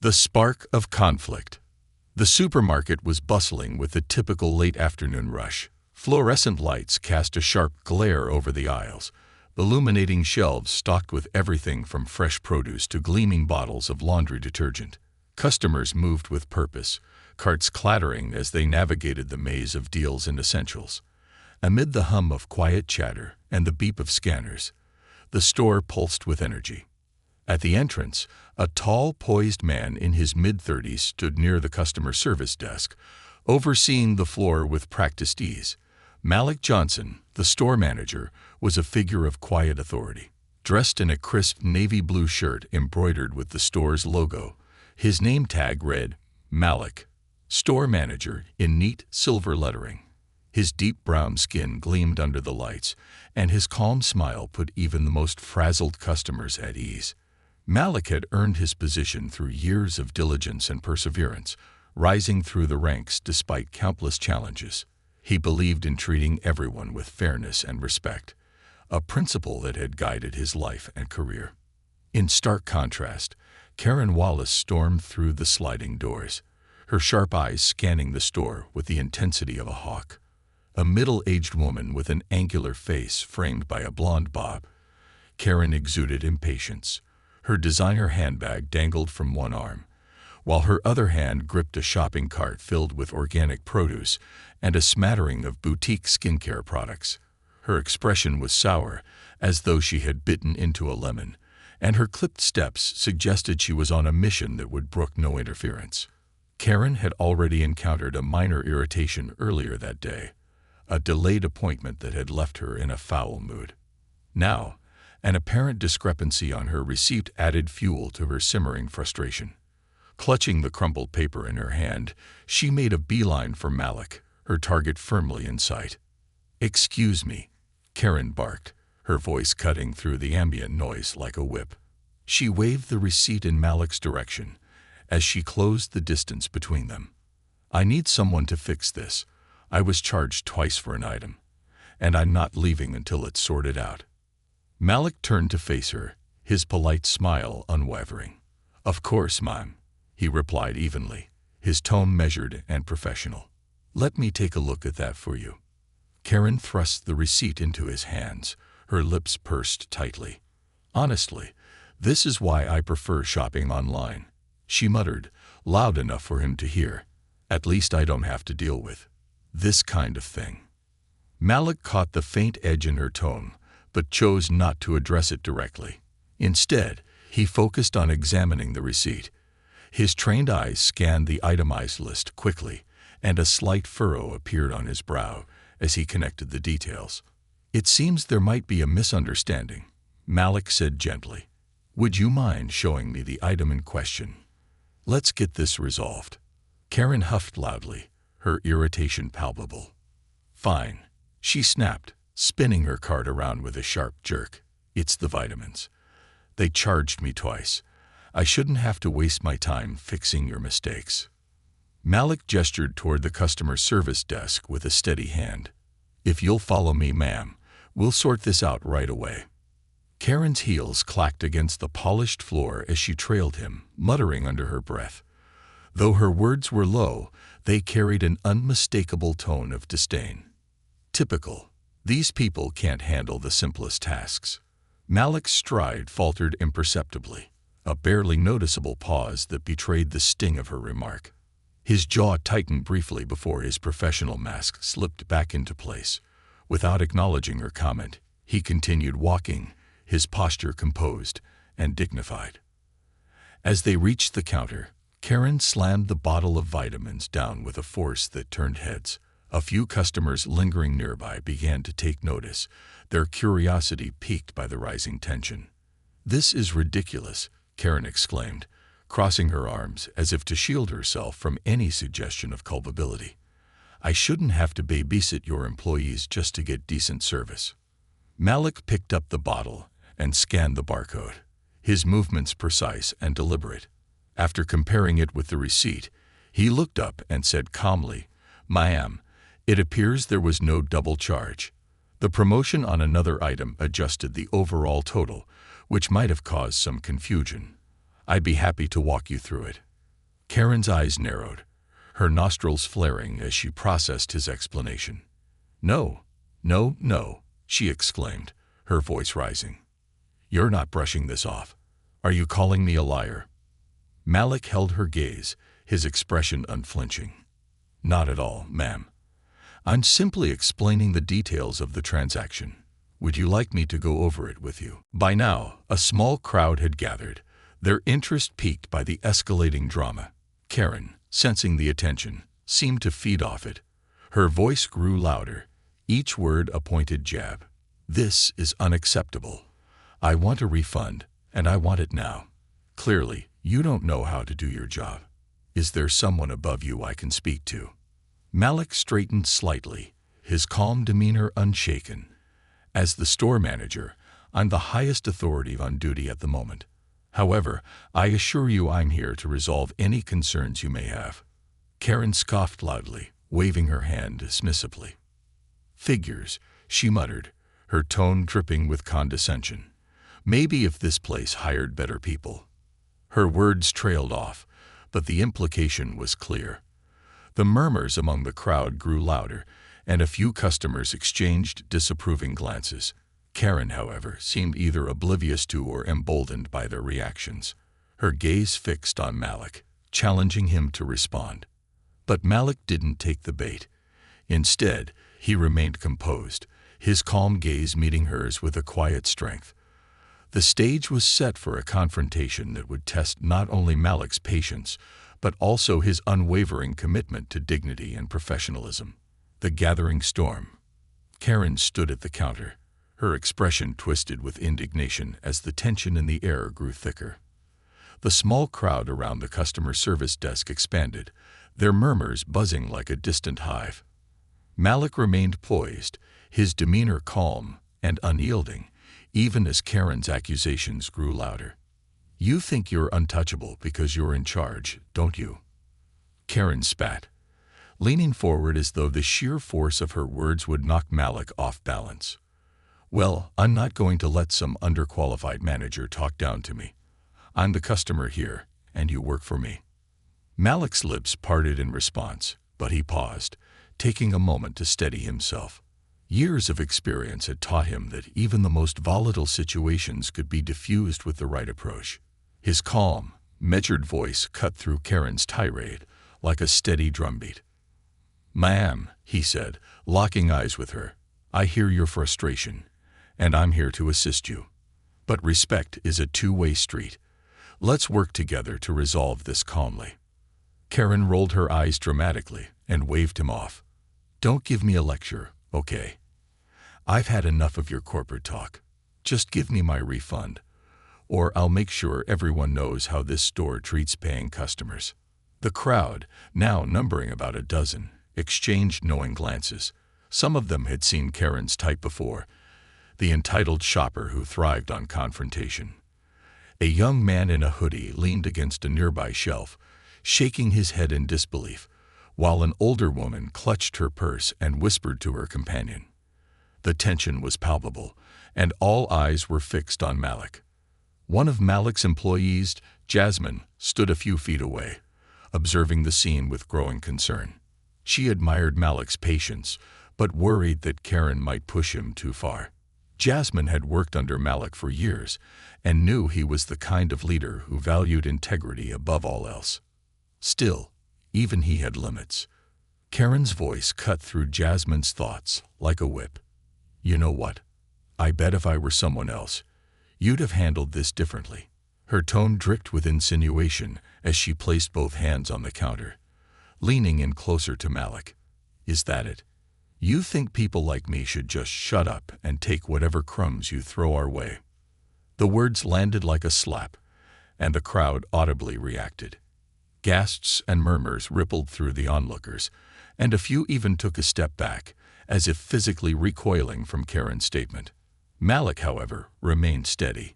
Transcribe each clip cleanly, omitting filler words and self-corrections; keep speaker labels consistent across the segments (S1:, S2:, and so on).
S1: The spark of conflict. The supermarket was bustling with the typical late afternoon rush. Fluorescent lights cast a sharp glare over the aisles, illuminating shelves stocked with everything from fresh produce to gleaming bottles of laundry detergent. Customers moved with purpose, carts clattering as they navigated the maze of deals and essentials. Amid the hum of quiet chatter and the beep of scanners, the store pulsed with energy. At the entrance, a tall, poised man in his mid-30s stood near the customer service desk, overseeing the floor with practiced ease. Malik Johnson, the store manager, was a figure of quiet authority. Dressed in a crisp navy blue shirt embroidered with the store's logo, his name tag read, Malik, store manager, in neat silver lettering. His deep brown skin gleamed under the lights, and his calm smile put even the most frazzled customers at ease. Malik had earned his position through years of diligence and perseverance, rising through the ranks despite countless challenges. He believed in treating everyone with fairness and respect, a principle that had guided his life and career. In stark contrast, Karen Wallace stormed through the sliding doors, her sharp eyes scanning the store with the intensity of a hawk. A middle-aged woman with an angular face framed by a blonde bob, Karen exuded impatience. Her designer handbag dangled from one arm, while her other hand gripped a shopping cart filled with organic produce and a smattering of boutique skincare products. Her expression was sour, as though she had bitten into a lemon, and her clipped steps suggested she was on a mission that would brook no interference. Karen had already encountered a minor irritation earlier that day, a delayed appointment that had left her in a foul mood. Now, an apparent discrepancy on her receipt added fuel to her simmering frustration. Clutching the crumpled paper in her hand, she made a beeline for Malik, her target firmly in sight. "Excuse me," Karen barked, her voice cutting through the ambient noise like a whip. She waved the receipt in Malik's direction as she closed the distance between them. "I need someone to fix this. I was charged twice for an item, and I'm not leaving until it's sorted out." Malik turned to face her, his polite smile unwavering. "Of course, ma'am," he replied evenly, his tone measured and professional. "Let me take a look at that for you." Karen thrust the receipt into his hands, her lips pursed tightly. "Honestly, this is why I prefer shopping online," she muttered, loud enough for him to hear. "At least I don't have to deal with this kind of thing." Malik caught the faint edge in her tone, but chose not to address it directly. Instead, he focused on examining the receipt. His trained eyes scanned the itemized list quickly, and a slight furrow appeared on his brow as he connected the details. "It seems there might be a misunderstanding," Malik said gently. "Would you mind showing me the item in question? Let's get this resolved." Karen huffed loudly, her irritation palpable. "Fine," she snapped, spinning her cart around with a sharp jerk. "It's the vitamins. They charged me twice. I shouldn't have to waste my time fixing your mistakes." Malik gestured toward the customer service desk with a steady hand. "If you'll follow me, ma'am, we'll sort this out right away." Karen's heels clacked against the polished floor as she trailed him, muttering under her breath. Though her words were low, they carried an unmistakable tone of disdain. Typical. These people can't handle the simplest tasks. Malik's stride faltered imperceptibly, a barely noticeable pause that betrayed the sting of her remark. His jaw tightened briefly before his professional mask slipped back into place. Without acknowledging her comment, he continued walking, his posture composed and dignified. As they reached the counter, Karen slammed the bottle of vitamins down with a force that turned heads. A few customers lingering nearby began to take notice, their curiosity piqued by the rising tension. "This is ridiculous," Karen exclaimed, crossing her arms as if to shield herself from any suggestion of culpability. "I shouldn't have to babysit your employees just to get decent service." Malik picked up the bottle and scanned the barcode, his movements precise and deliberate. After comparing it with the receipt, he looked up and said calmly, "Ma'am, it appears there was no double charge." The promotion on another item adjusted the overall total, which might have caused some confusion. "I'd be happy to walk you through it," Karen's eyes narrowed, her nostrils flaring as she processed his explanation. "No, no, no," she exclaimed, her voice rising. "You're not brushing this off. Are you calling me a liar?" Malik held her gaze, his expression unflinching. "Not at all, ma'am. I'm simply explaining the details of the transaction. Would you like me to go over it with you?" By now, a small crowd had gathered, their interest piqued by the escalating drama. Karen, sensing the attention, seemed to feed off it. Her voice grew louder, each word a pointed jab. "This is unacceptable. I want a refund, and I want it now. Clearly, you don't know how to do your job. Is there someone above you I can speak to?" Malik straightened slightly, his calm demeanor unshaken. "As the store manager, I'm the highest authority on duty at the moment. However, I assure you I'm here to resolve any concerns you may have." Karen scoffed loudly, waving her hand dismissively. "Figures," she muttered, her tone dripping with condescension. "Maybe if this place hired better people." Her words trailed off, but the implication was clear. The murmurs among the crowd grew louder, and a few customers exchanged disapproving glances. Karen, however, seemed either oblivious to or emboldened by their reactions, her gaze fixed on Malik, challenging him to respond. But Malik didn't take the bait. Instead, he remained composed, his calm gaze meeting hers with a quiet strength. The stage was set for a confrontation that would test not only Malik's patience, but also his unwavering commitment to dignity and professionalism. The gathering storm. Karen stood at the counter, her expression twisted with indignation as the tension in the air grew thicker. The small crowd around the customer service desk expanded, their murmurs buzzing like a distant hive. Malik remained poised, his demeanor calm and unyielding, even as Karen's accusations grew louder. "You think you're untouchable because you're in charge, don't you?" Karen spat, leaning forward as though the sheer force of her words would knock Malik off balance. "Well, I'm not going to let some underqualified manager talk down to me. I'm the customer here, and you work for me." Malik's lips parted in response, but he paused, taking a moment to steady himself. Years of experience had taught him that even the most volatile situations could be diffused with the right approach. His calm, measured voice cut through Karen's tirade like a steady drumbeat. "Ma'am," he said, locking eyes with her, "I hear your frustration, and I'm here to assist you. But respect is a two-way street. Let's work together to resolve this calmly." Karen rolled her eyes dramatically and waved him off. "Don't give me a lecture, okay? I've had enough of your corporate talk. Just give me my refund, or I'll make sure everyone knows how this store treats paying customers." The crowd, now numbering about a dozen, exchanged knowing glances. Some of them had seen Karen's type before, the entitled shopper who thrived on confrontation. A young man in a hoodie leaned against a nearby shelf, shaking his head in disbelief, while an older woman clutched her purse and whispered to her companion. The tension was palpable, and all eyes were fixed on Malik. One of Malik's employees, Jasmine, stood a few feet away, observing the scene with growing concern. She admired Malik's patience, but worried that Karen might push him too far. Jasmine had worked under Malik for years and knew he was the kind of leader who valued integrity above all else. Still, even he had limits. Karen's voice cut through Jasmine's thoughts like a whip. "You know what? I bet if I were someone else, you'd have handled this differently." Her tone dripped with insinuation as she placed both hands on the counter, leaning in closer to Malik. "Is that it? You think people like me should just shut up and take whatever crumbs you throw our way?" The words landed like a slap, and the crowd audibly reacted. Gasps and murmurs rippled through the onlookers, and a few even took a step back, as if physically recoiling from Karen's statement. Malik, however, remained steady.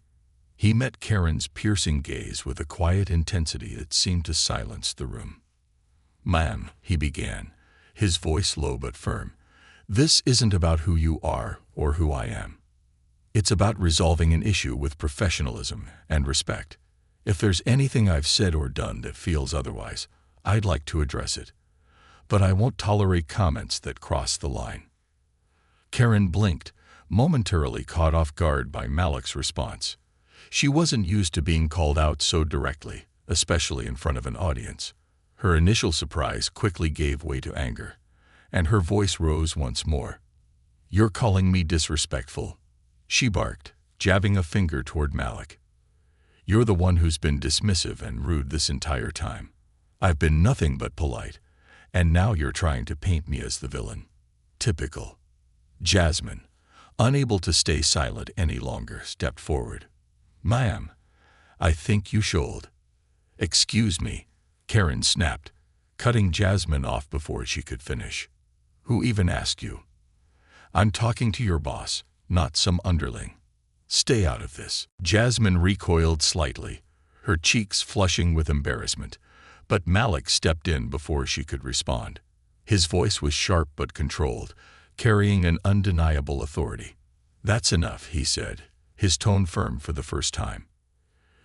S1: He met Karen's piercing gaze with a quiet intensity that seemed to silence the room. "Ma'am," he began, his voice low but firm, "this isn't about who you are or who I am. It's about resolving an issue with professionalism and respect. If there's anything I've said or done that feels otherwise, I'd like to address it. But I won't tolerate comments that cross the line." Karen blinked, momentarily caught off guard by Malik's response. She wasn't used to being called out so directly, especially in front of an audience. Her initial surprise quickly gave way to anger, and her voice rose once more. "You're calling me disrespectful," she barked, jabbing a finger toward Malik. "You're the one who's been dismissive and rude this entire time. I've been nothing but polite, and now you're trying to paint me as the villain. Typical." Jasmine, unable to stay silent any longer, stepped forward. "Ma'am, I think you should." "Excuse me," Karen snapped, cutting Jasmine off before she could finish. "Who even asked you?" "I'm talking to your boss, not some underling. Stay out of this." Jasmine recoiled slightly, her cheeks flushing with embarrassment, but Malik stepped in before she could respond. His voice was sharp but controlled, carrying an undeniable authority. "That's enough," he said, his tone firm for the first time.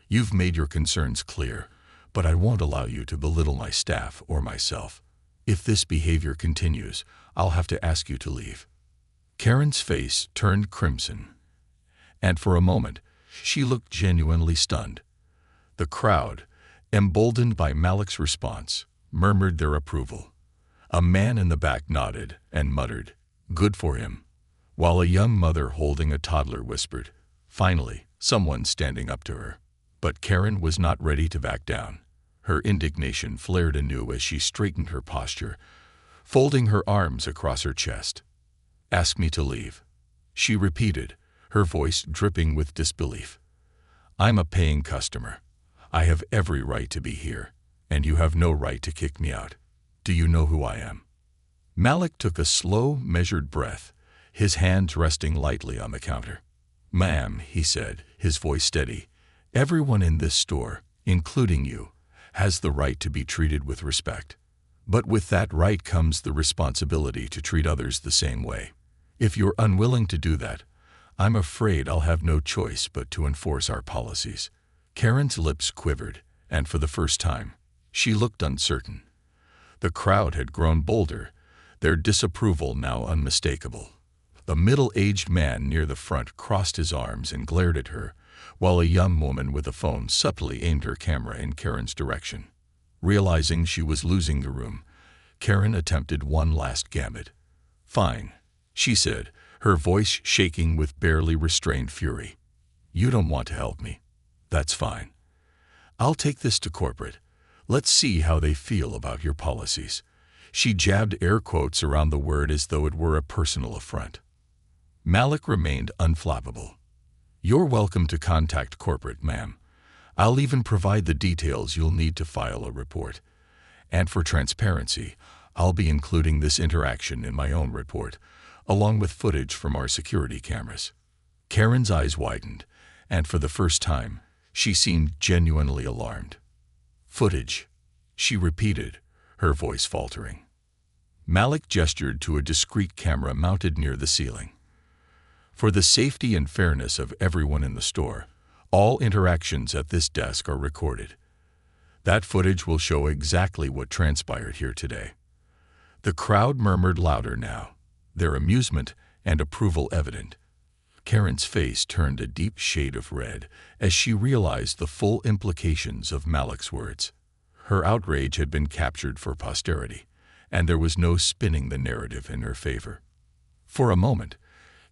S1: "You've made your concerns clear, but I won't allow you to belittle my staff or myself. If this behavior continues, I'll have to ask you to leave." Karen's face turned crimson, and for a moment, she looked genuinely stunned. The crowd, emboldened by Malik's response, murmured their approval. A man in the back nodded and muttered, "Good for him," while a young mother holding a toddler whispered, "Finally, someone standing up to her." But Karen was not ready to back down. Her indignation flared anew as she straightened her posture, folding her arms across her chest. "Ask me to leave," she repeated, her voice dripping with disbelief. "I'm a paying customer. I have every right to be here, and you have no right to kick me out. Do you know who I am?" Malik took a slow, measured breath, his hands resting lightly on the counter. "Ma'am," he said, his voice steady, "everyone in this store, including you, has the right to be treated with respect. But with that right comes the responsibility to treat others the same way. If you're unwilling to do that, I'm afraid I'll have no choice but to enforce our policies." Karen's lips quivered, and for the first time, she looked uncertain. The crowd had grown bolder, their disapproval now unmistakable. The middle-aged man near the front crossed his arms and glared at her, while a young woman with a phone subtly aimed her camera in Karen's direction. Realizing she was losing the room, Karen attempted one last gambit. "Fine," she said, her voice shaking with barely restrained fury. "You don't want to help me. That's fine. I'll take this to corporate. Let's see how they feel about your policies." She jabbed air quotes around the word as though it were a personal affront. Malik remained unflappable. "You're welcome to contact corporate, ma'am. I'll even provide the details you'll need to file a report. And for transparency, I'll be including this interaction in my own report, along with footage from our security cameras." Karen's eyes widened, and for the first time, she seemed genuinely alarmed. "Footage," she repeated, her voice faltering. Malik gestured to a discreet camera mounted near the ceiling. "For the safety and fairness of everyone in the store, all interactions at this desk are recorded. That footage will show exactly what transpired here today." The crowd murmured louder now, their amusement and approval evident. Karen's face turned a deep shade of red as she realized the full implications of Malik's words. Her outrage had been captured for posterity, and there was no spinning the narrative in her favor. For a moment,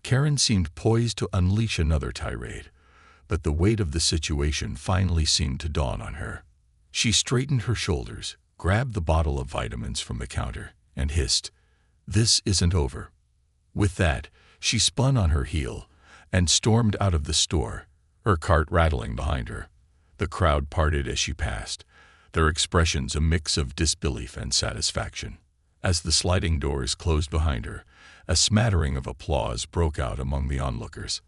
S1: Karen seemed poised to unleash another tirade, but the weight of the situation finally seemed to dawn on her. She straightened her shoulders, grabbed the bottle of vitamins from the counter, and hissed, "This isn't over." With that, she spun on her heel and stormed out of the store, her cart rattling behind her. The crowd parted as she passed, their expressions a mix of disbelief and satisfaction. As the sliding doors closed behind her, a smattering of applause broke out among the onlookers.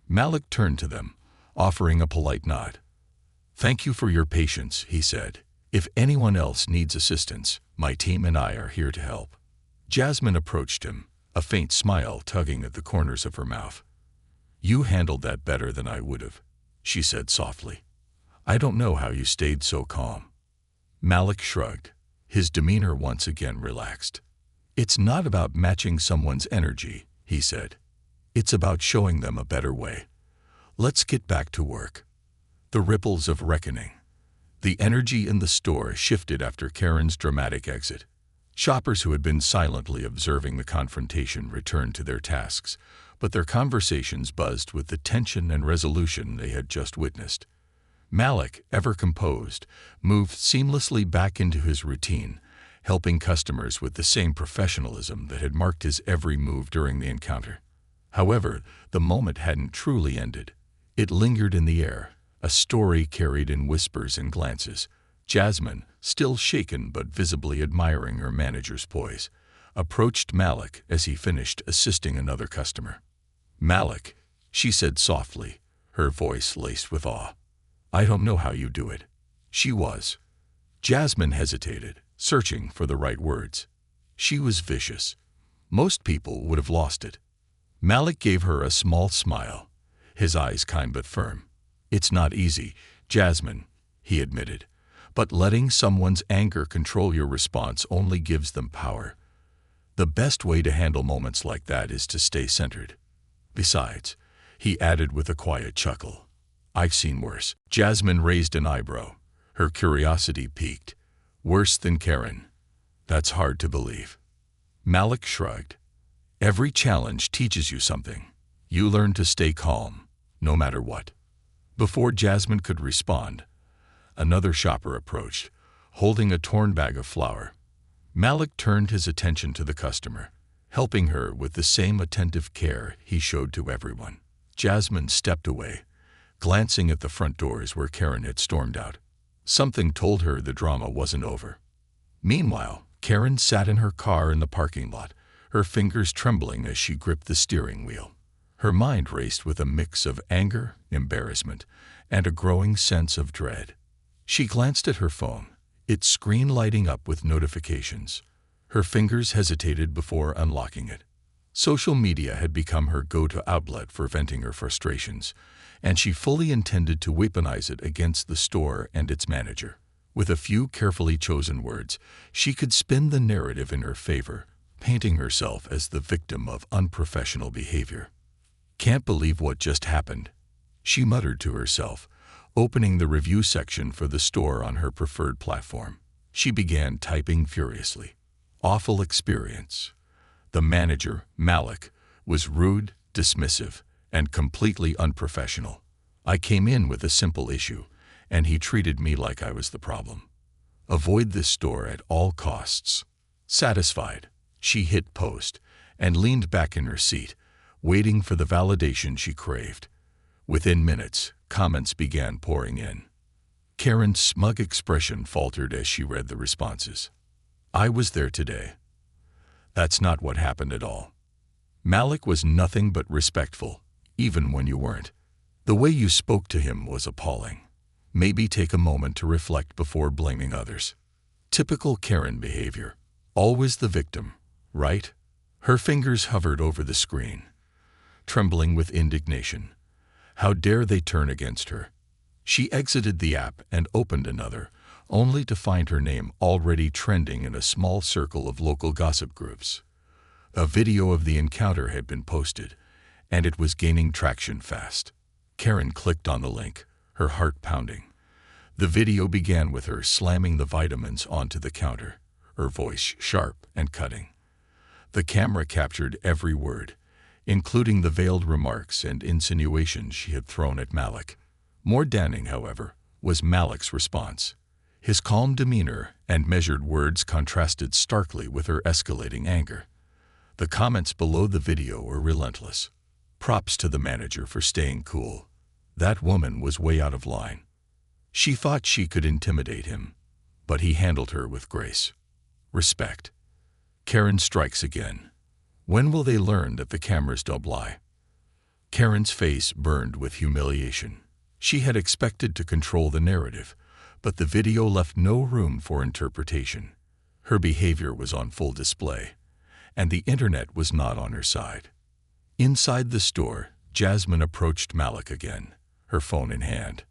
S1: Malik turned to them, offering a polite nod. "Thank you for your patience," he said. "If anyone else needs assistance, my team and I are here to help." Jasmine approached him, a faint smile tugging at the corners of her mouth. "You handled that better than I would have," she said softly. I don't know how you stayed so calm." Malik shrugged, his demeanor once again relaxed. "It's not about matching someone's energy," he said. "It's about showing them a better way. Let's get back to work." The ripples of reckoning. The energy in the store shifted after Karen's dramatic exit. Shoppers who had been silently observing the confrontation returned to their tasks, but their conversations buzzed with the tension and resolution they had just witnessed. Malik, ever composed, moved seamlessly back into his routine, helping customers with the same professionalism that had marked his every move during the encounter. However, the moment hadn't truly ended. It lingered in the air, a story carried in whispers and glances. Jasmine, still shaken but visibly admiring her manager's poise, approached Malik as he finished assisting another customer. "Malik," she said softly, her voice laced with awe. "I don't know how you do it." She was. Jasmine hesitated, searching for the right words. She was vicious. Most people would have lost it. Malik gave her a small smile, his eyes kind but firm. "It's not easy, Jasmine," he admitted, "but letting someone's anger control your response only gives them power. The best way to handle moments like that is to stay centered. Besides," he added with a quiet chuckle, "I've seen worse." Jasmine raised an eyebrow, her curiosity piqued. "Worse than Karen? That's hard to believe." Malik shrugged. "Every challenge teaches you something. You learn to stay calm, no matter what." Before Jasmine could respond, another shopper approached, holding a torn bag of flour. Malik turned his attention to the customer, helping her with the same attentive care he showed to everyone. Jasmine stepped away, glancing at the front doors where Karen had stormed out. Something told her the drama wasn't over. Meanwhile, Karen sat in her car in the parking lot, her fingers trembling as she gripped the steering wheel. Her mind raced with a mix of anger, embarrassment, and a growing sense of dread. She glanced at her phone, its screen lighting up with notifications. Her fingers hesitated before unlocking it. Social media had become her go-to outlet for venting her frustrations, and she fully intended to weaponize it against the store and its manager. With a few carefully chosen words, she could spin the narrative in her favor, painting herself as the victim of unprofessional behavior. "Can't believe what just happened," she muttered to herself, opening the review section for the store on her preferred platform. She began typing furiously. "Awful experience. The manager, Malik, was rude, dismissive, and completely unprofessional. I came in with a simple issue, and he treated me like I was the problem. Avoid this store at all costs." Satisfied, she hit post and leaned back in her seat, waiting for the validation she craved. Within minutes, comments began pouring in. Karen's smug expression faltered as she read the responses. "I was there today. That's not what happened at all. Malik was nothing but respectful, even when you weren't. The way you spoke to him was appalling. Maybe take a moment to reflect before blaming others." Typical Karen behavior. Always the victim, right? Her fingers hovered over the screen, trembling with indignation. How dare they turn against her? She exited the app and opened another, only to find her name already trending in a small circle of local gossip groups. A video of the encounter had been posted, and it was gaining traction fast. Karen clicked on the link, her heart pounding. The video began with her slamming the vitamins onto the counter, her voice sharp and cutting. The camera captured every word, including the veiled remarks and insinuations she had thrown at Malik. More damning, however, was Malik's response. His calm demeanor and measured words contrasted starkly with her escalating anger. The comments below the video were relentless. Props to the manager for staying cool. That woman was way out of line. She thought she could intimidate him, but he handled her with grace. Respect. Karen strikes again. When will they learn that the cameras don't lie? Karen's face burned with humiliation. She had expected to control the narrative, but the video left no room for interpretation. Her behavior was on full display, and the internet was not on her side. Inside the store, Jasmine approached Malik again, her phone in hand.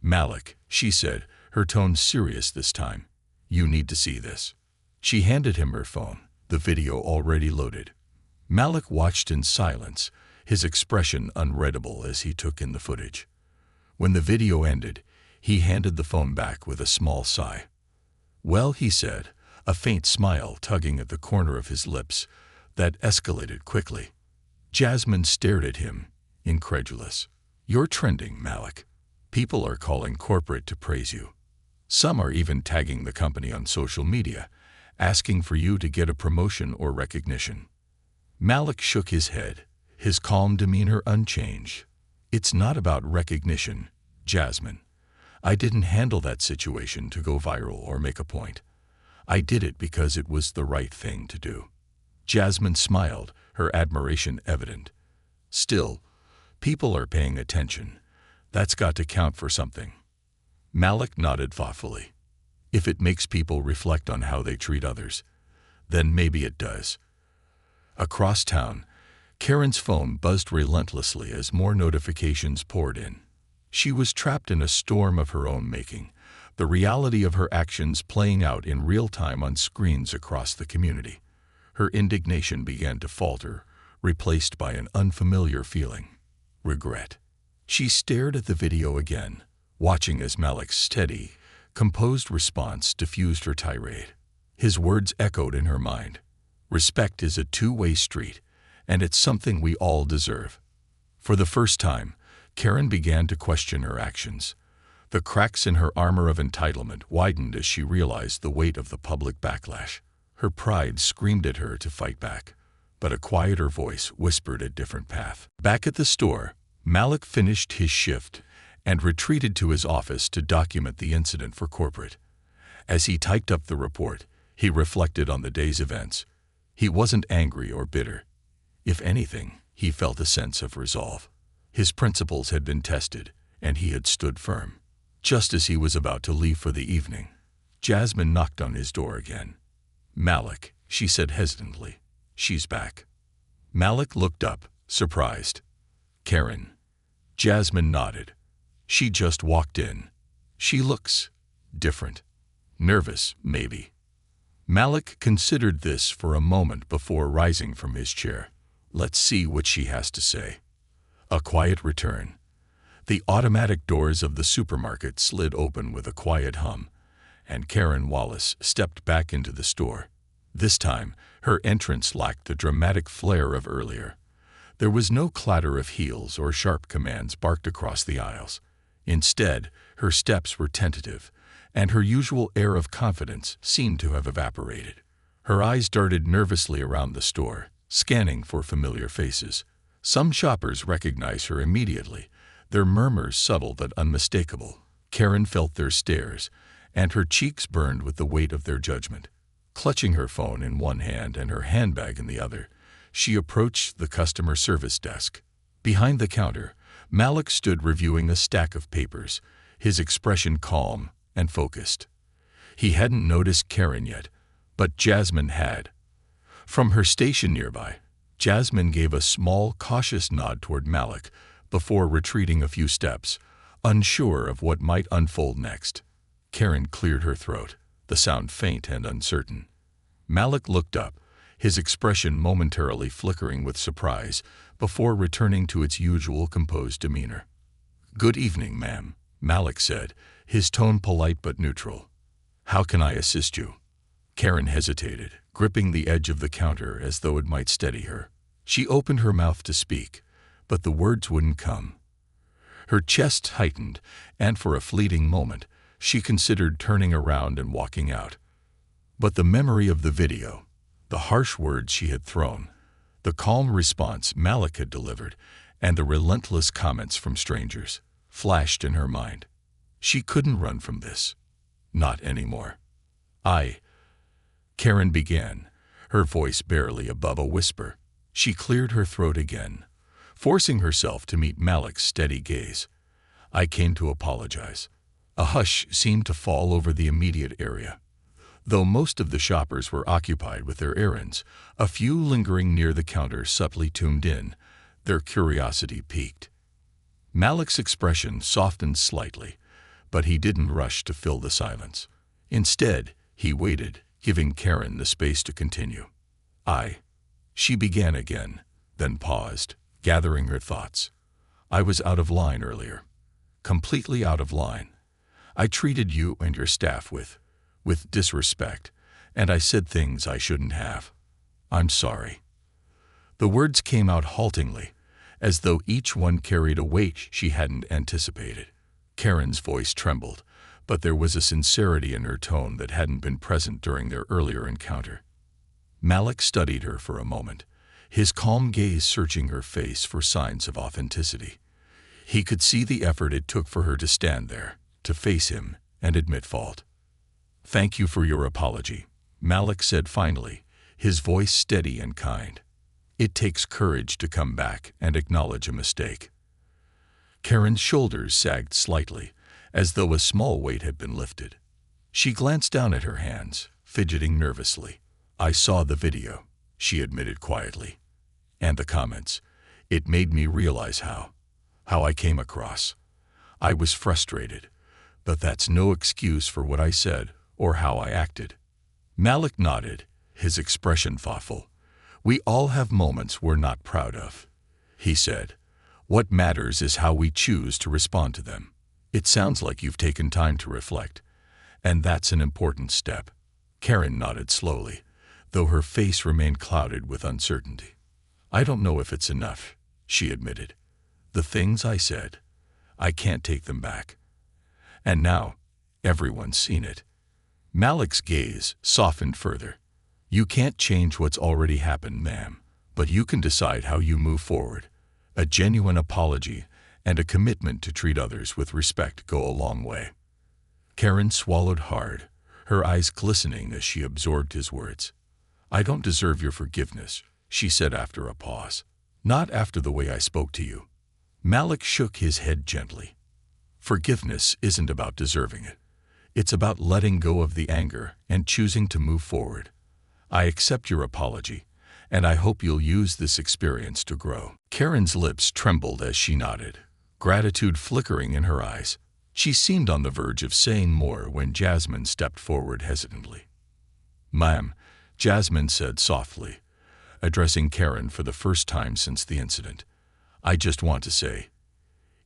S1: "Malik," she said, her tone serious this time. "You need to see this." She handed him her phone, the video already loaded. Malik watched in silence, his expression unreadable as he took in the footage. When the video ended, he handed the phone back with a small sigh. "Well," he said, a faint smile tugging at the corner of his lips, that escalated quickly. Jasmine stared at him, incredulous. "You're trending, Malik. People are calling corporate to praise you. Some are even tagging the company on social media, asking for you to get a promotion or recognition." Malik shook his head, his calm demeanor unchanged. "It's not about recognition, Jasmine. I didn't handle that situation to go viral or make a point. I did it because it was the right thing to do." Jasmine smiled, her admiration evident. "Still, people are paying attention. That's got to count for something." Malik nodded thoughtfully. "If it makes people reflect on how they treat others, then maybe it does." Across town, Karen's phone buzzed relentlessly as more notifications poured in. She was trapped in a storm of her own making, the reality of her actions playing out in real time on screens across the community. Her indignation began to falter, replaced by an unfamiliar feeling: regret. She stared at the video again, watching as Malik's steady, composed response diffused her tirade. His words echoed in her mind. "Respect is a two-way street, and it's something we all deserve." For the first time, Karen began to question her actions. The cracks in her armor of entitlement widened as she realized the weight of the public backlash. Her pride screamed at her to fight back, but a quieter voice whispered a different path. Back at the store, Malik finished his shift and retreated to his office to document the incident for corporate. As he typed up the report, he reflected on the day's events. He wasn't angry or bitter. If anything, he felt a sense of resolve. His principles had been tested, and he had stood firm. Just as he was about to leave for the evening, Jasmine knocked on his door again. "Malik," she said hesitantly. "She's back." Malik looked up, surprised. "Karen." Jasmine nodded. "She just walked in. She looks different. Nervous, maybe." Malik considered this for a moment before rising from his chair. "Let's see what she has to say." A quiet return. The automatic doors of the supermarket slid open with a quiet hum, and Karen Wallace stepped back into the store. This time, her entrance lacked the dramatic flair of earlier. There was no clatter of heels or sharp commands barked across the aisles. Instead, her steps were tentative, and her usual air of confidence seemed to have evaporated. Her eyes darted nervously around the store, scanning for familiar faces. Some shoppers recognized her immediately, their murmurs subtle but unmistakable. Karen felt their stares, and her cheeks burned with the weight of their judgment. Clutching her phone in one hand and her handbag in the other, she approached the customer service desk. Behind the counter, Malik stood reviewing a stack of papers, his expression calm and focused. He hadn't noticed Karen yet, but Jasmine had. From her station nearby, Jasmine gave a small, cautious nod toward Malik before retreating a few steps, unsure of what might unfold next. Karen cleared her throat, the sound faint and uncertain. Malik looked up, his expression momentarily flickering with surprise before returning to its usual composed demeanor. "Good evening, ma'am," Malik said, his tone polite but neutral. "How can I assist you?" Karen hesitated, gripping the edge of the counter as though it might steady her. She opened her mouth to speak, but the words wouldn't come. Her chest tightened, and for a fleeting moment, she considered turning around and walking out. But the memory of the video, the harsh words she had thrown, the calm response Malik had delivered, and the relentless comments from strangers, flashed in her mind. She couldn't run from this. Not anymore. Karen began, her voice barely above a whisper. She cleared her throat again, forcing herself to meet Malik's steady gaze. "I came to apologize." A hush seemed to fall over the immediate area. Though most of the shoppers were occupied with their errands, a few lingering near the counter subtly tuned in, their curiosity piqued. Malik's expression softened slightly, But he didn't rush to fill the silence. Instead, he waited, giving Karen the space to continue. She began again, then paused, gathering her thoughts. I was out of line earlier. Completely out of line. I treated you and your staff with disrespect, and I said things I shouldn't have. I'm sorry. The words came out haltingly, as though each one carried a weight she hadn't anticipated. Karen's voice trembled, but there was a sincerity in her tone that hadn't been present during their earlier encounter. Malik studied her for a moment, his calm gaze searching her face for signs of authenticity. He could see the effort it took for her to stand there, to face him, and admit fault. "Thank you for your apology," Malik said finally, his voice steady and kind. "It takes courage to come back and acknowledge a mistake." Karen's shoulders sagged slightly, as though a small weight had been lifted. She glanced down at her hands, fidgeting nervously. "I saw the video," she admitted quietly. "And the comments. It made me realize how I came across. I was frustrated, but that's no excuse for what I said or how I acted." Malik nodded, his expression thoughtful. "We all have moments we're not proud of," he said. "What matters is how we choose to respond to them. It sounds like you've taken time to reflect, and that's an important step." Karen nodded slowly, though her face remained clouded with uncertainty. "I don't know if it's enough," she admitted. "The things I said, I can't take them back. And now, everyone's seen it." Malik's gaze softened further. "You can't change what's already happened, ma'am, but you can decide how you move forward. A genuine apology and a commitment to treat others with respect go a long way." Karen swallowed hard, her eyes glistening as she absorbed his words. "I don't deserve your forgiveness," she said after a pause. "Not after the way I spoke to you." Malik shook his head gently. "Forgiveness isn't about deserving it. It's about letting go of the anger and choosing to move forward. I accept your apology, and I hope you'll use this experience to grow." Karen's lips trembled as she nodded, gratitude flickering in her eyes. She seemed on the verge of saying more when Jasmine stepped forward hesitantly. "Ma'am," Jasmine said softly, addressing Karen for the first time since the incident, "I just want to say,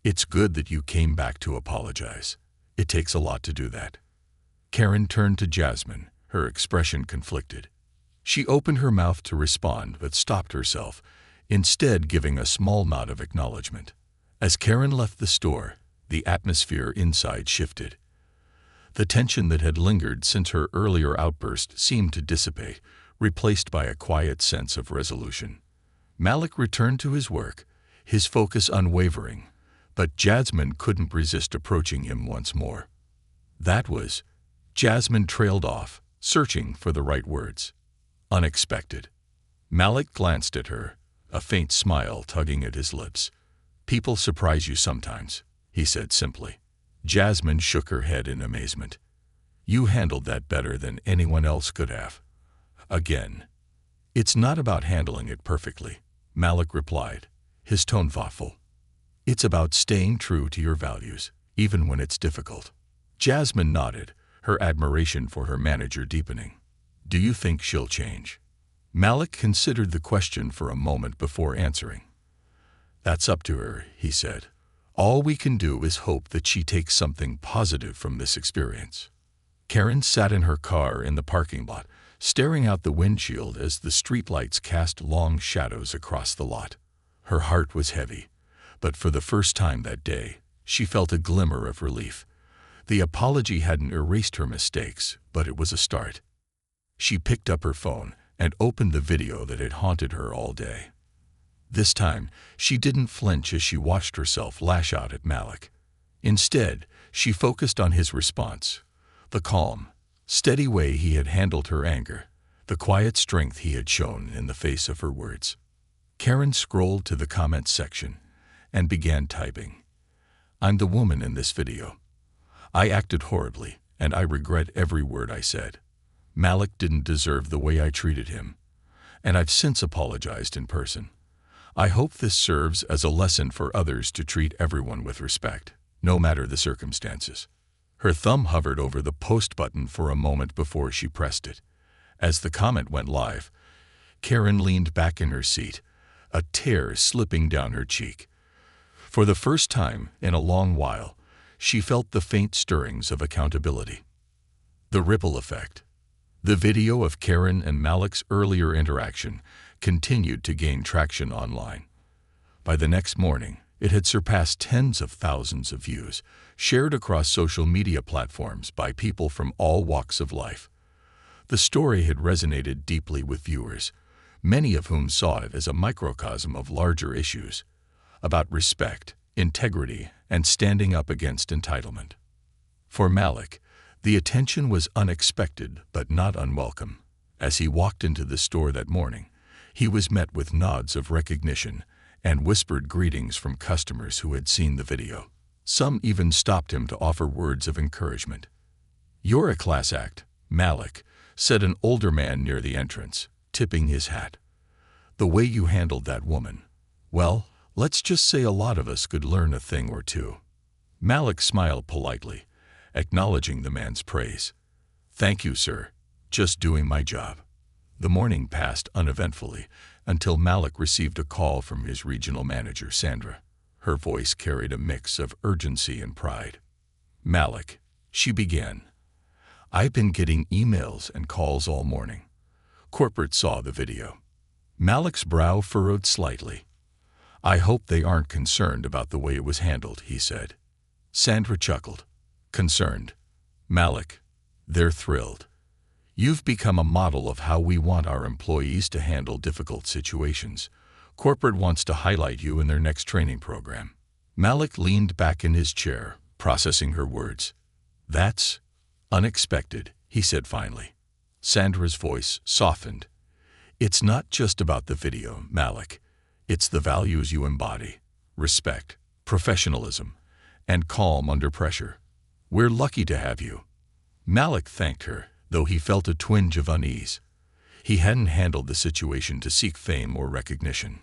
S1: it's good that you came back to apologize. It takes a lot to do that." Karen turned to Jasmine, her expression conflicted. She opened her mouth to respond but stopped herself, instead giving a small nod of acknowledgement. As Karen left the store, the atmosphere inside shifted. The tension that had lingered since her earlier outburst seemed to dissipate, replaced by a quiet sense of resolution. Malik returned to his work, his focus unwavering, but Jasmine couldn't resist approaching him once more. Jasmine trailed off, searching for the right words. "Unexpected." Malik glanced at her, a faint smile tugging at his lips. "People surprise you sometimes," he said simply. Jasmine shook her head in amazement. "You handled that better than anyone else could have." Again. "It's not about handling it perfectly," Malik replied, his tone thoughtful. "It's about staying true to your values, even when it's difficult." Jasmine nodded, her admiration for her manager deepening. "Do you think she'll change?" Malik considered the question for a moment before answering. "That's up to her," he said. "All we can do is hope that she takes something positive from this experience." Karen sat in her car in the parking lot, staring out the windshield as the streetlights cast long shadows across the lot. Her heart was heavy, but for the first time that day, she felt a glimmer of relief. The apology hadn't erased her mistakes, but it was a start. She picked up her phone and opened the video that had haunted her all day. This time, she didn't flinch as she watched herself lash out at Malik. Instead, she focused on his response, the calm, steady way he had handled her anger, the quiet strength he had shown in the face of her words. Karen scrolled to the comments section and began typing. "I'm the woman in this video. I acted horribly, and I regret every word I said. Malik didn't deserve the way I treated him, and I've since apologized in person. I hope this serves as a lesson for others to treat everyone with respect, no matter the circumstances." Her thumb hovered over the post button for a moment before she pressed it. As the comment went live, Karen leaned back in her seat, a tear slipping down her cheek. For the first time in a long while, she felt the faint stirrings of accountability. The ripple effect. The video of Karen and Malik's earlier interaction continued to gain traction online. By the next morning, it had surpassed tens of thousands of views, shared across social media platforms by people from all walks of life. The story had resonated deeply with viewers, many of whom saw it as a microcosm of larger issues about respect, integrity, and standing up against entitlement. For Malik, the attention was unexpected but not unwelcome. As he walked into the store that morning, he was met with nods of recognition and whispered greetings from customers who had seen the video. Some even stopped him to offer words of encouragement. "You're a class act, Malik," said an older man near the entrance, tipping his hat. "The way you handled that woman, well, let's just say a lot of us could learn a thing or two." Malik smiled politely, acknowledging the man's praise. "Thank you, sir. Just doing my job." The morning passed uneventfully until Malik received a call from his regional manager, Sandra. Her voice carried a mix of urgency and pride. "Malik," she began, "I've been getting emails and calls all morning." Corporate saw the video. Malik's brow furrowed slightly. "I hope they aren't concerned about the way it was handled," he said. Sandra chuckled. "Concerned? Malik, they're thrilled. You've become a model of how we want our employees to handle difficult situations. Corporate wants to highlight you in their next training program." Malik leaned back in his chair, processing her words. "That's unexpected," he said finally. Sandra's voice softened. "It's not just about the video, Malik. It's the values you embody: respect, professionalism, and calm under pressure. We're lucky to have you." Malik thanked her, though he felt a twinge of unease. He hadn't handled the situation to seek fame or recognition.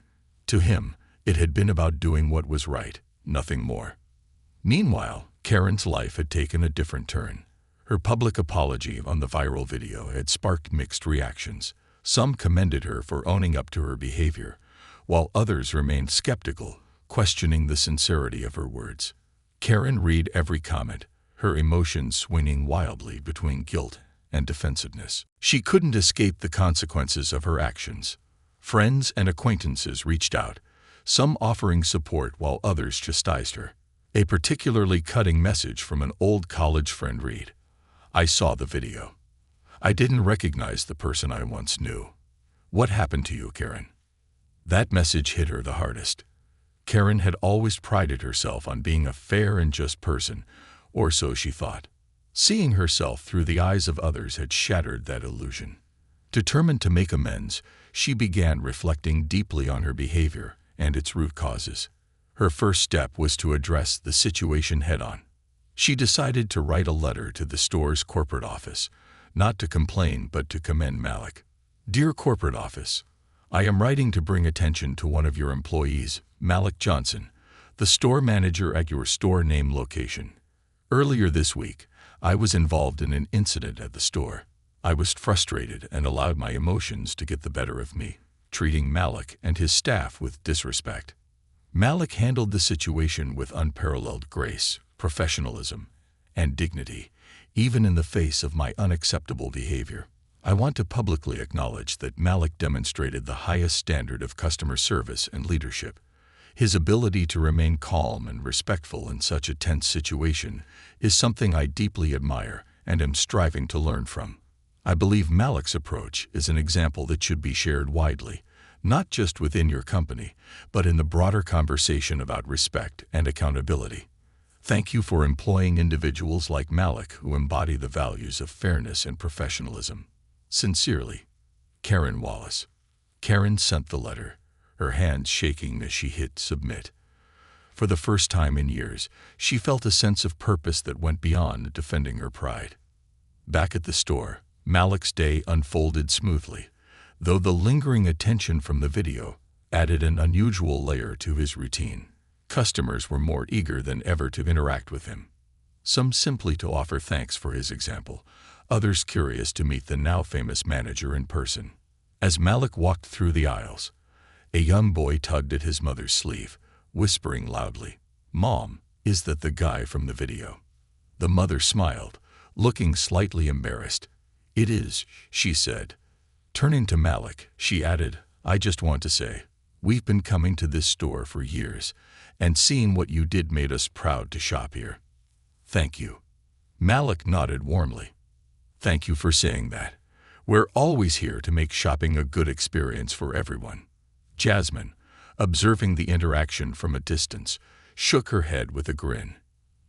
S1: To him, it had been about doing what was right, nothing more. Meanwhile, Karen's life had taken a different turn. Her public apology on the viral video had sparked mixed reactions. Some commended her for owning up to her behavior, while others remained skeptical, questioning the sincerity of her words. Karen read every comment, her emotions swinging wildly between guilt and defensiveness. She couldn't escape the consequences of her actions. Friends and acquaintances reached out, some offering support while others chastised her. A particularly cutting message from an old college friend read, "I saw the video. I didn't recognize the person I once knew. What happened to you, Karen?" That message hit her the hardest. Karen had always prided herself on being a fair and just person, or so she thought. Seeing herself through the eyes of others had shattered that illusion. Determined to make amends, she began reflecting deeply on her behavior and its root causes. Her first step was to address the situation head-on. She decided to write a letter to the store's corporate office, not to complain but to commend Malik. "Dear corporate office, I am writing to bring attention to one of your employees, Malik Johnson, the store manager at your store name location. Earlier this week, I was involved in an incident at the store. I was frustrated and allowed my emotions to get the better of me, treating Malik and his staff with disrespect. Malik handled the situation with unparalleled grace, professionalism, and dignity, even in the face of my unacceptable behavior. I want to publicly acknowledge that Malik demonstrated the highest standard of customer service and leadership. His ability to remain calm and respectful in such a tense situation is something I deeply admire and am striving to learn from. I believe Malik's approach is an example that should be shared widely, not just within your company, but in the broader conversation about respect and accountability. Thank you for employing individuals like Malik who embody the values of fairness and professionalism. Sincerely, Karen Wallace." Karen sent the letter, her hands shaking as she hit submit. For the first time in years, she felt a sense of purpose that went beyond defending her pride. Back at the store, Malik's day unfolded smoothly, though the lingering attention from the video added an unusual layer to his routine. Customers were more eager than ever to interact with him. some simply to offer thanks for his example, others curious to meet the now famous manager in person. As Malik walked through the aisles, a young boy tugged at his mother's sleeve, whispering loudly, "Mom, is that the guy from the video?" The mother smiled, looking slightly embarrassed. "It is," she said. Turning to Malik, she added, "I just want to say, we've been coming to this store for years, and seeing what you did made us proud to shop here." "Thank you." Malik nodded warmly. "Thank you for saying that. We're always here to make shopping a good experience for everyone." Jasmine, observing the interaction from a distance, shook her head with a grin.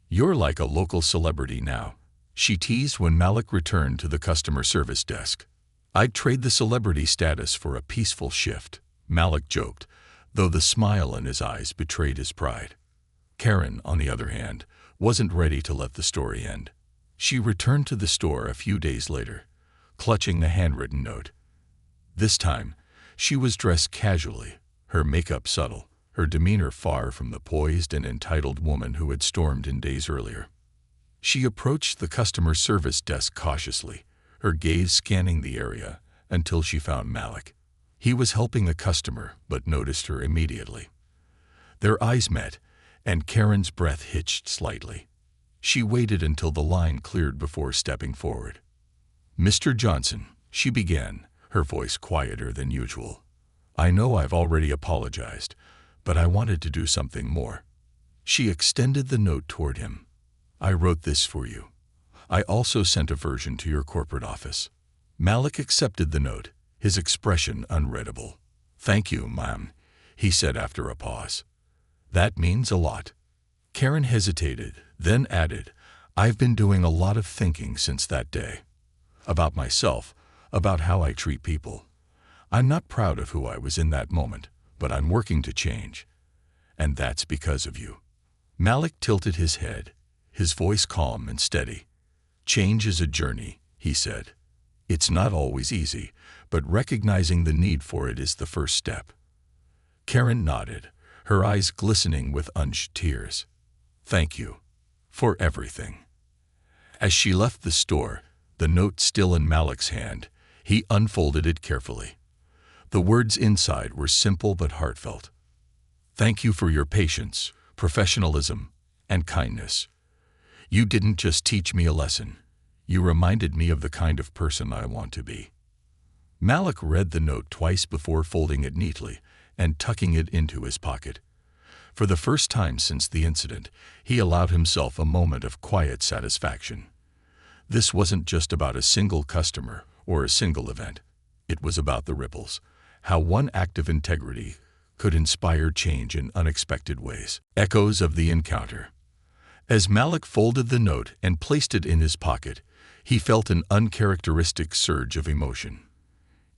S1: "You're like a local celebrity now," she teased when Malik returned to the customer service desk. "I'd trade the celebrity status for a peaceful shift," Malik joked, though the smile in his eyes betrayed his pride. Karen, on the other hand, wasn't ready to let the story end. She returned to the store a few days later, clutching the handwritten note. This time, she was dressed casually, her makeup subtle, her demeanor far from the poised and entitled woman who had stormed in days earlier. She approached the customer service desk cautiously, her gaze scanning the area until she found Malik. He was helping a customer but noticed her immediately. Their eyes met, and Karen's breath hitched slightly. She waited until the line cleared before stepping forward. "Mr. Johnson," she began, her voice quieter than usual. "I know I've already apologized, but I wanted to do something more." She extended the note toward him. "I wrote this for you. I also sent a version to your corporate office." Malik accepted the note, his expression unreadable. "Thank you, ma'am," he said after a pause. "That means a lot." Karen hesitated, then added, "I've been doing a lot of thinking since that day. About myself, about how I treat people. I'm not proud of who I was in that moment, but I'm working to change. And that's because of you." Malik tilted his head, his voice calm and steady. "Change is a journey," he said. "It's not always easy, but recognizing the need for it is the first step." Karen nodded, her eyes glistening with unshed tears. "Thank you. For everything." As she left the store, the note still in Malik's hand, he unfolded it carefully. The words inside were simple but heartfelt. "Thank you for your patience, professionalism, and kindness. You didn't just teach me a lesson. You reminded me of the kind of person I want to be." Malik read the note twice before folding it neatly and tucking it into his pocket. For the first time since the incident, he allowed himself a moment of quiet satisfaction. This wasn't just about a single customer or a single event. It was about the ripples, how one act of integrity could inspire change in unexpected ways. Echoes of the encounter. As Malik folded the note and placed it in his pocket, he felt an uncharacteristic surge of emotion.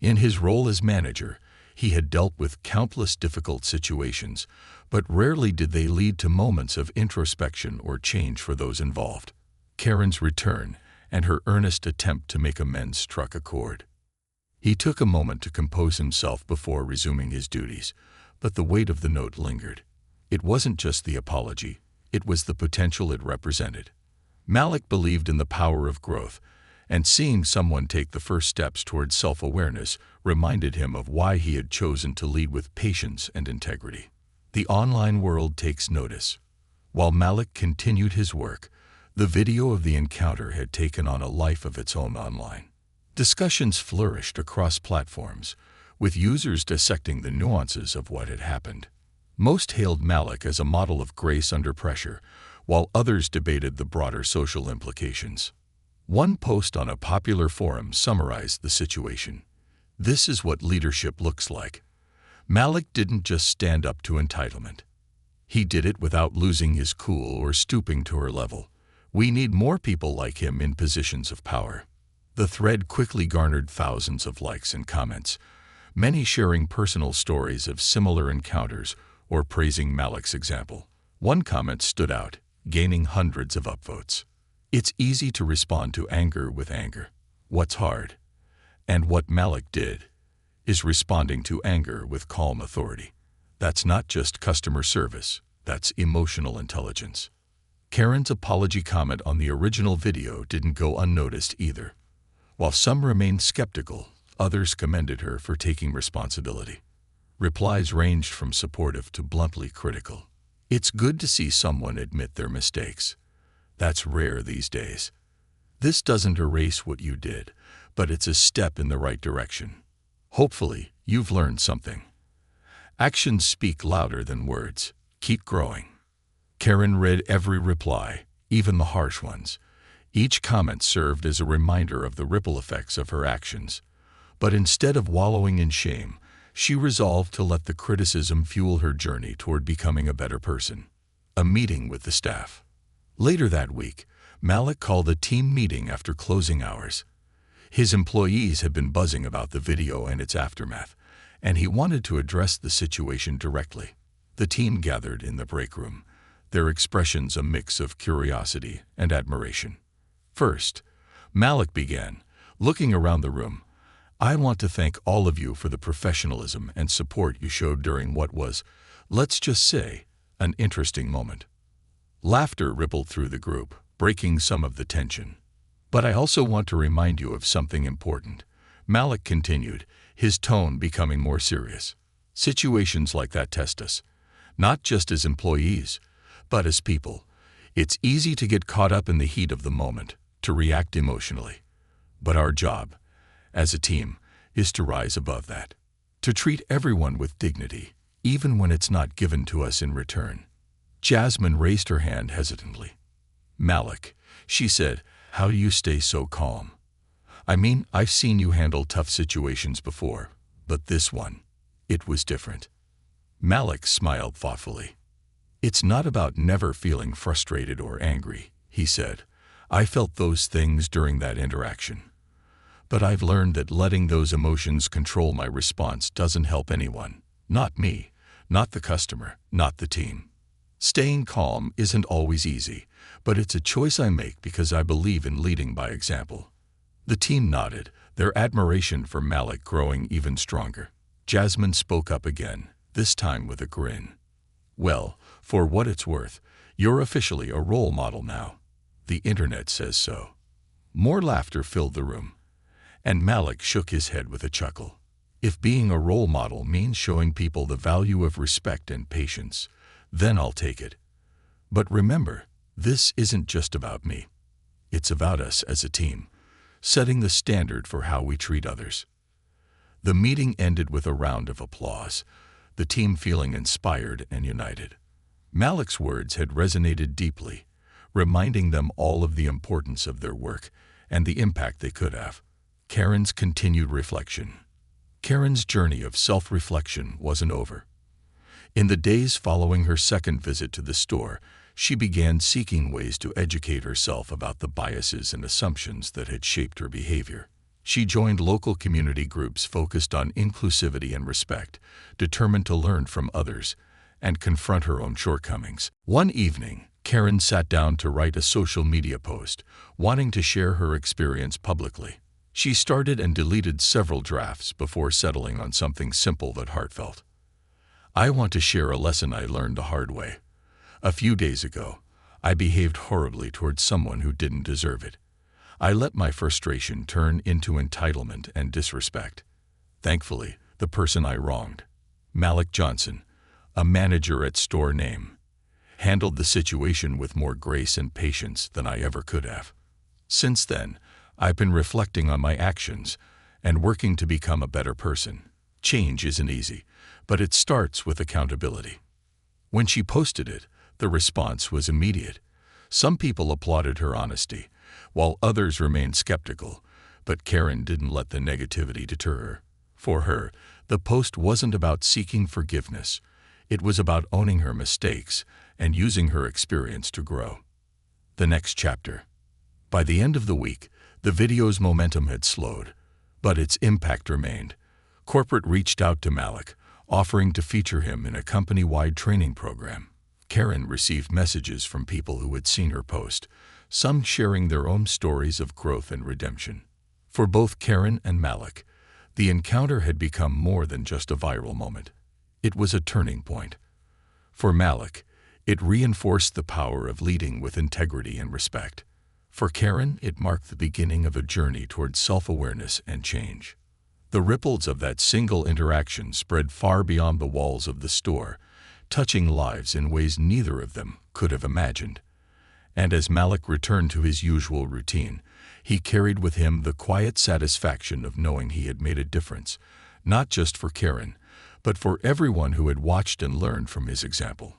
S1: In his role as manager, he had dealt with countless difficult situations, but rarely did they lead to moments of introspection or change for those involved. Karen's return and her earnest attempt to make amends struck a chord. He took a moment to compose himself before resuming his duties, but the weight of the note lingered. It wasn't just the apology, it was the potential it represented. Malik believed in the power of growth, and seeing someone take the first steps towards self-awareness reminded him of why he had chosen to lead with patience and integrity. The online world takes notice. While Malik continued his work, the video of the encounter had taken on a life of its own online. Discussions flourished across platforms, with users dissecting the nuances of what had happened. Most hailed Malik as a model of grace under pressure, while others debated the broader social implications. One post on a popular forum summarized the situation. "This is what leadership looks like." Malik didn't just stand up to entitlement. He did it without losing his cool or stooping to her level. "We need more people like him in positions of power." The thread quickly garnered thousands of likes and comments, many sharing personal stories of similar encounters or praising Malik's example. One comment stood out, gaining hundreds of upvotes. "It's easy to respond to anger with anger. What's hard? And what Malik did is responding to anger with calm authority. That's not just customer service, that's emotional intelligence." Karen's apology comment on the original video didn't go unnoticed either. While some remained skeptical, others commended her for taking responsibility. Replies ranged from supportive to bluntly critical. It's good to see someone admit their mistakes. That's rare these days. This doesn't erase what you did, but it's a step in the right direction. Hopefully, you've learned something. Actions speak louder than words. Keep growing. Karen read every reply, even the harsh ones. Each comment served as a reminder of the ripple effects of her actions. But instead of wallowing in shame, she resolved to let the criticism fuel her journey toward becoming a better person. A meeting with the staff. Later that week, Malik called a team meeting after closing hours. His employees had been buzzing about the video and its aftermath, and he wanted to address the situation directly. The team gathered in the break room, their expressions a mix of curiosity and admiration. First, Malik began, looking around the room. I want to thank all of you for the professionalism and support you showed during what was, let's just say, an interesting moment. Laughter rippled through the group, breaking some of the tension. But I also want to remind you of something important. Malik continued, his tone becoming more serious. Situations like that test us, not just as employees, but as people. It's easy to get caught up in the heat of the moment, to react emotionally. But our job, as a team, is to rise above that. To treat everyone with dignity, even when it's not given to us in return. Jasmine raised her hand hesitantly. Malik, she said, how do you stay so calm? I mean, I've seen you handle tough situations before, but this one, it was different. Malik smiled thoughtfully. It's not about never feeling frustrated or angry, he said. I felt those things during that interaction. But I've learned that letting those emotions control my response doesn't help anyone. Not me, not the customer, not the team. Staying calm isn't always easy, but it's a choice I make because I believe in leading by example. The team nodded, their admiration for Malik growing even stronger. Jasmine spoke up again, this time with a grin. Well, for what it's worth, you're officially a role model now. The internet says so. More laughter filled the room, and Malik shook his head with a chuckle. If being a role model means showing people the value of respect and patience, then I'll take it. But remember, this isn't just about me. It's about us as a team, setting the standard for how we treat others. The meeting ended with a round of applause, the team feeling inspired and united. Malik's words had resonated deeply, reminding them all of the importance of their work and the impact they could have. Karen's continued reflection. Karen's journey of self-reflection wasn't over. In the days following her second visit to the store, she began seeking ways to educate herself about the biases and assumptions that had shaped her behavior. She joined local community groups focused on inclusivity and respect, determined to learn from others and confront her own shortcomings. One evening, Karen sat down to write a social media post, wanting to share her experience publicly. She started and deleted several drafts before settling on something simple but heartfelt. I want to share a lesson I learned the hard way. A few days ago, I behaved horribly towards someone who didn't deserve it. I let my frustration turn into entitlement and disrespect. Thankfully, the person I wronged, Malik Johnson, a manager at store name, handled the situation with more grace and patience than I ever could have. Since then, I've been reflecting on my actions and working to become a better person. Change isn't easy, but it starts with accountability. When she posted it, the response was immediate. Some people applauded her honesty, while others remained skeptical, but Karen didn't let the negativity deter her. For her, the post wasn't about seeking forgiveness. It was about owning her mistakes and using her experience to grow. The next chapter. By the end of the week, the video's momentum had slowed, but its impact remained. Corporate reached out to Malik, offering to feature him in a company-wide training program. Karen received messages from people who had seen her post, some sharing their own stories of growth and redemption. For both Karen and Malik, the encounter had become more than just a viral moment. It was a turning point. For Malik, It reinforced the power of leading with integrity and respect. For Karen, it marked the beginning of a journey towards self-awareness and change. The ripples of that single interaction spread far beyond the walls of the store, touching lives in ways neither of them could have imagined. And as Malik returned to his usual routine, he carried with him the quiet satisfaction of knowing he had made a difference, not just for Karen, but for everyone who had watched and learned from his example.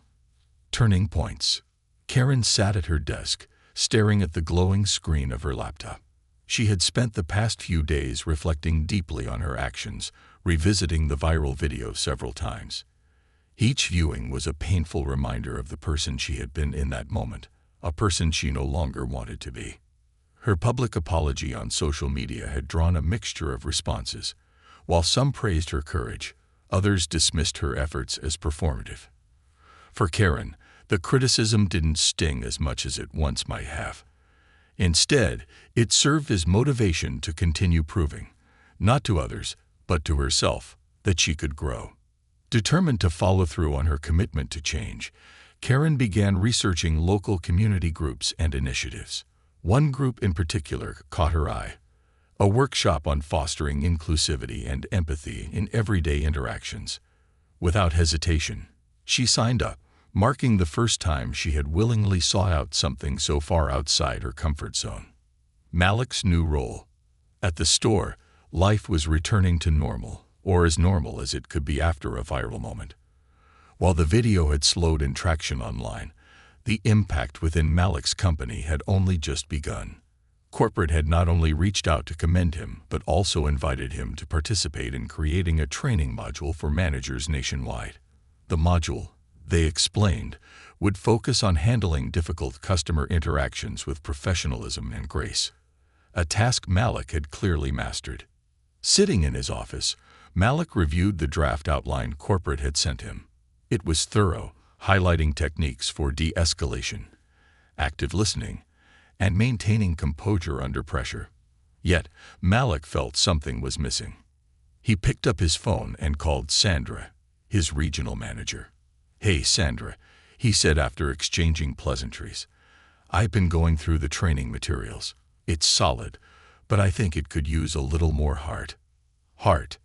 S1: Turning points. Karen sat at her desk, staring at the glowing screen of her laptop. She had spent the past few days reflecting deeply on her actions, revisiting the viral video several times. Each viewing was a painful reminder of the person she had been in that moment, a person she no longer wanted to be. Her public apology on social media had drawn a mixture of responses. While some praised her courage, others dismissed her efforts as performative. For Karen, the criticism didn't sting as much as it once might have. Instead, it served as motivation to continue proving, not to others, but to herself, that she could grow. Determined to follow through on her commitment to change, Karen began researching local community groups and initiatives. One group in particular caught her eye: a workshop on fostering inclusivity and empathy in everyday interactions. Without hesitation, she signed up, marking the first time she had willingly sought out something so far outside her comfort zone. Malik's new role. At the store, life was returning to normal, or as normal as it could be after a viral moment. While the video had slowed in traction online, the impact within Malik's company had only just begun. Corporate had not only reached out to commend him, but also invited him to participate in creating a training module for managers nationwide. The module, they explained, would focus on handling difficult customer interactions with professionalism and grace, a task Malik had clearly mastered. Sitting in his office, Malik reviewed the draft outline corporate had sent him. It was thorough, highlighting techniques for de-escalation, active listening, and maintaining composure under pressure. Yet, Malik felt something was missing. He picked up his phone and called Sandra, his regional manager. "Hey, Sandra," he said after exchanging pleasantries. "I've been going through the training materials. It's solid, but I think it could use a little more heart." "Heart?"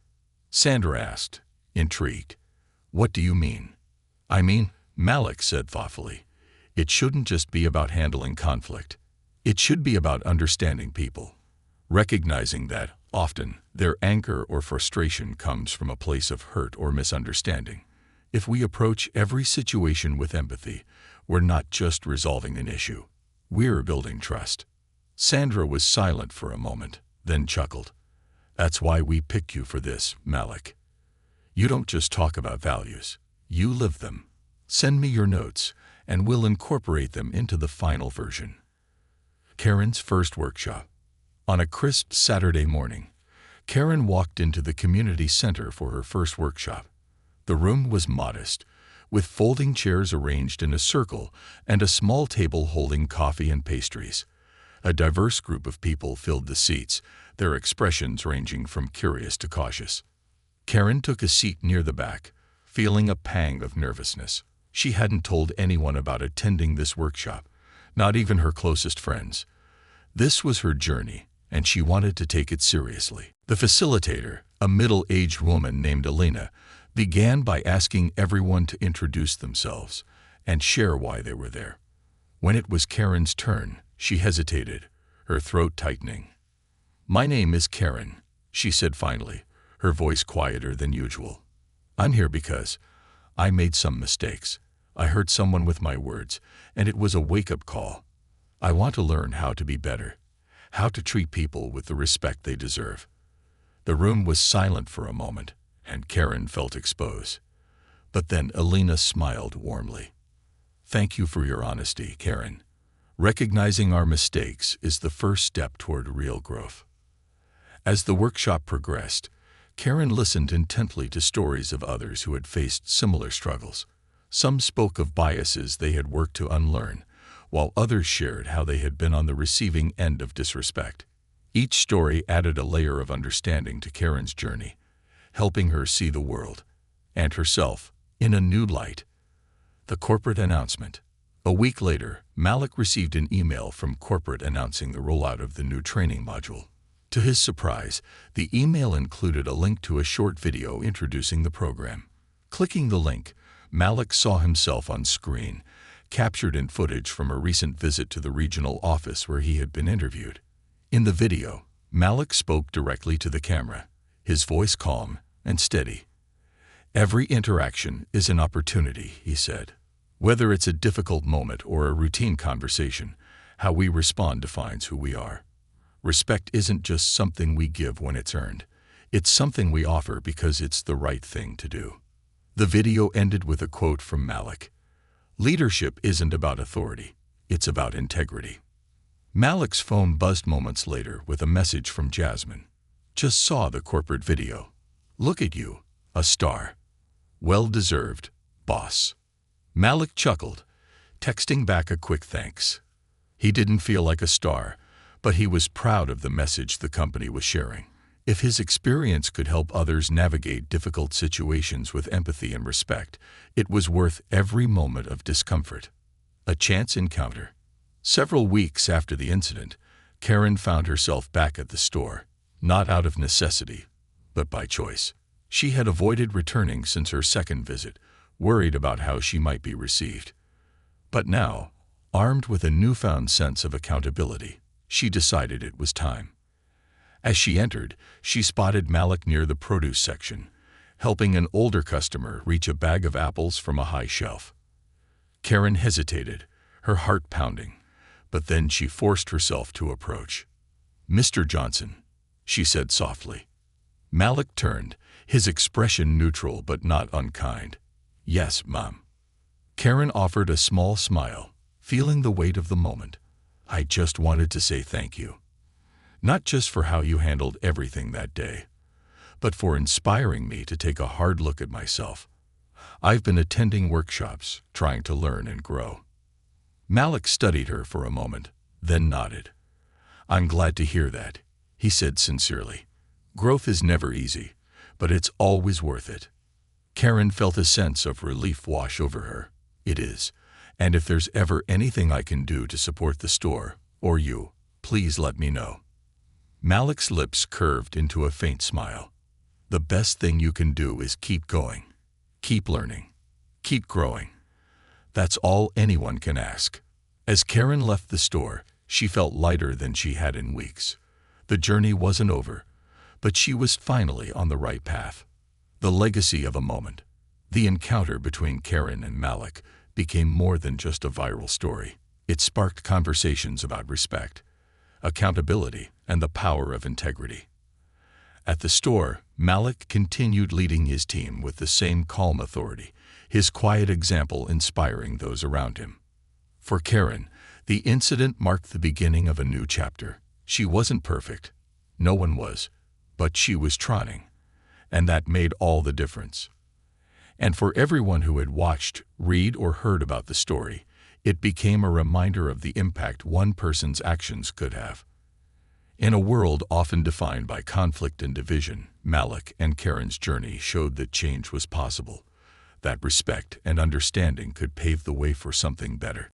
S1: Sandra asked, intrigued. "What do you mean?" "I mean," Malik said thoughtfully, "it shouldn't just be about handling conflict. It should be about understanding people, recognizing that, often, their anger or frustration comes from a place of hurt or misunderstanding. If we approach every situation with empathy, we're not just resolving an issue, we're building trust." Sandra was silent for a moment, then chuckled. "That's why we picked you for this, Malik. You don't just talk about values, you live them. Send me your notes, and we'll incorporate them into the final version." Karen's first workshop. On a crisp Saturday morning, Karen walked into the community center for her first workshop. The room was modest, with folding chairs arranged in a circle and a small table holding coffee and pastries. A diverse group of people filled the seats, their expressions ranging from curious to cautious. Karen took a seat near the back, feeling a pang of nervousness. She hadn't told anyone about attending this workshop, not even her closest friends. This was her journey, and she wanted to take it seriously. The facilitator, a middle-aged woman named Elena, began by asking everyone to introduce themselves and share why they were there. When it was Karen's turn, she hesitated, her throat tightening. "My name is Karen," she said finally, her voice quieter than usual. "I'm here because I made some mistakes. I hurt someone with my words, and it was a wake-up call. I want to learn how to be better, how to treat people with the respect they deserve." The room was silent for a moment, and Karen felt exposed. But then Elena smiled warmly. "Thank you for your honesty, Karen. Recognizing our mistakes is the first step toward real growth." As the workshop progressed, Karen listened intently to stories of others who had faced similar struggles. Some spoke of biases they had worked to unlearn, while others shared how they had been on the receiving end of disrespect. Each story added a layer of understanding to Karen's journey, helping her see the world, and herself, in a new light. The corporate announcement. A week later, Malik received an email from corporate announcing the rollout of the new training module. To his surprise, the email included a link to a short video introducing the program. Clicking the link, Malik saw himself on screen, captured in footage from a recent visit to the regional office where he had been interviewed. In the video, Malik spoke directly to the camera, his voice calm and steady. "Every interaction is an opportunity," he said. "Whether it's a difficult moment or a routine conversation, how we respond defines who we are. Respect isn't just something we give when it's earned. It's something we offer because it's the right thing to do." The video ended with a quote from Malik. "Leadership isn't about authority, it's about integrity." Malik's phone buzzed moments later with a message from Jasmine. "Just saw the corporate video. Look at you, a star. Well deserved, boss." Malik chuckled, texting back a quick thanks. He didn't feel like a star, but he was proud of the message the company was sharing. If his experience could help others navigate difficult situations with empathy and respect, it was worth every moment of discomfort. A chance encounter. Several weeks after the incident, Karen found herself back at the store, not out of necessity, but by choice. She had avoided returning since her second visit, worried about how she might be received. But now, armed with a newfound sense of accountability, she decided it was time. As she entered, she spotted Malik near the produce section, helping an older customer reach a bag of apples from a high shelf. Karen hesitated, her heart pounding, but then she forced herself to approach. "Mr. Johnson," she said softly. Malik turned, his expression neutral but not unkind. "Yes, Mom." Karen offered a small smile, feeling the weight of the moment. "I just wanted to say thank you. Not just for how you handled everything that day, but for inspiring me to take a hard look at myself. I've been attending workshops, trying to learn and grow." Malik studied her for a moment, then nodded. "I'm glad to hear that," he said sincerely. "Growth is never easy, but it's always worth it." Karen felt a sense of relief wash over her. "It is, and if there's ever anything I can do to support the store, or you, please let me know." Malik's lips curved into a faint smile. "The best thing you can do is keep going, keep learning, keep growing. That's all anyone can ask." As Karen left the store, she felt lighter than she had in weeks. The journey wasn't over, but she was finally on the right path. The legacy of a moment, the encounter between Karen and Malik, became more than just a viral story. It sparked conversations about respect, accountability, and the power of integrity. At the store, Malik continued leading his team with the same calm authority, his quiet example inspiring those around him. For Karen, the incident marked the beginning of a new chapter. She wasn't perfect. No one was. But she was trying. And that made all the difference. And for everyone who had watched, read, or heard about the story, it became a reminder of the impact one person's actions could have. In a world often defined by conflict and division, Malik and Karen's journey showed that change was possible, that respect and understanding could pave the way for something better.